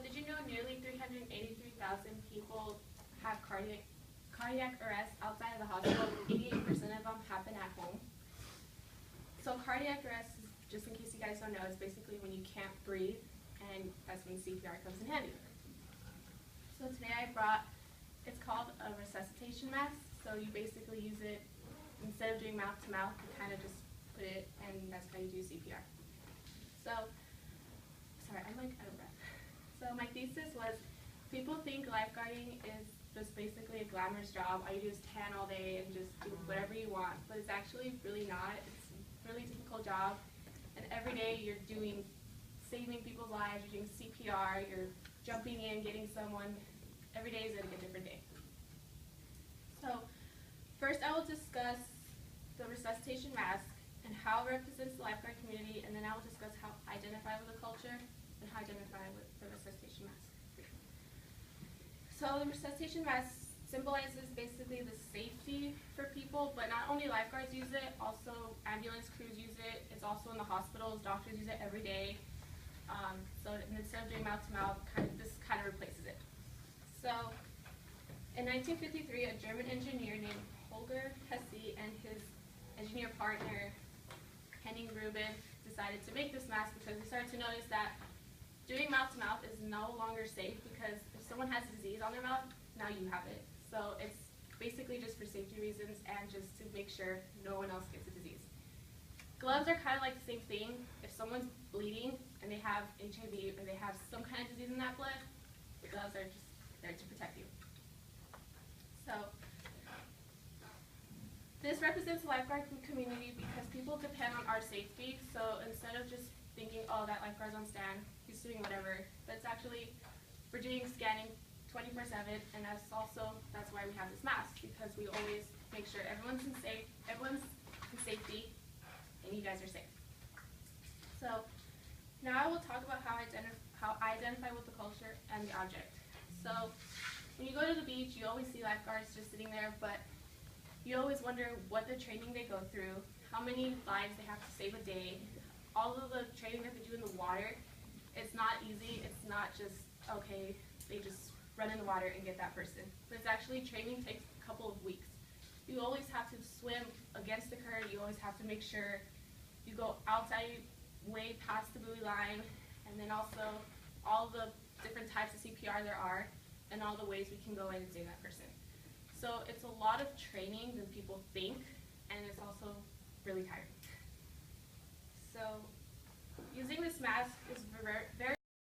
did you know nearly 383,000 people have cardiac arrest outside of the hospital? 88% of them happen at home. So cardiac arrest, is, just in case you guys don't know, is basically when you can't breathe, and that's when CPR comes in handy. So today I brought, it's called a resuscitation mask. So you basically use it, instead of doing mouth to mouth, you kind of just put it, and that's how you do CPR. So, sorry, I'm like out of breath. So my thesis was, people think lifeguarding is just basically a glamorous job. All you do is tan all day and just do whatever you want, but it's actually really not. It's a really difficult job, and every day you're doing, saving people's lives, you're doing CPR, you're jumping in, getting someone. Every day is like a different day. So first I will discuss the resuscitation mask and how it represents the lifeguard community, and then I will discuss how I identify with the culture and how I identify with the resuscitation mask. So the resuscitation mask symbolizes basically the safety for people, but not only lifeguards use it, also ambulance crews use it. It's also in the hospitals, doctors use it every day. So instead of doing mouth to mouth, this kind of replaces it. So in 1953, a German engineer named Holger Hesse and his engineer partner Henning Rubin decided to make this mask because they started to notice that doing mouth to mouth is no longer safe, because if someone has a disease on their mouth, now you have it. So it's basically just for safety reasons and just to make sure no one else gets a disease. Gloves are kind of like the same thing. If someone's bleeding and they have HIV or they have some kind of disease in that blood, the gloves are just there to protect you. So this represents the lifeguard community because people depend on our safety. So instead of just thinking, oh, that lifeguard's on stand, he's doing whatever, but it's actually, we're doing scanning 24/7, and that's why we have this mask, because we always make sure everyone's in safety, and you guys are safe. So now I will talk about how I identify with the culture and the object. So when you go to the beach, you always see lifeguards just sitting there, but you always wonder what the training they go through, how many lives they have to save a day, all of the training that they do in the water. It's not easy. It's not just, okay, they just run in the water and get that person. But it's actually, training takes a couple of weeks. You always have to swim against the current. You always have to make sure you go outside, way past the buoy line, and then also all the different types of CPR there are, and all the ways we can go in and save that person. So it's a lot of training than people think, and it's also really tiring. So using this mask is very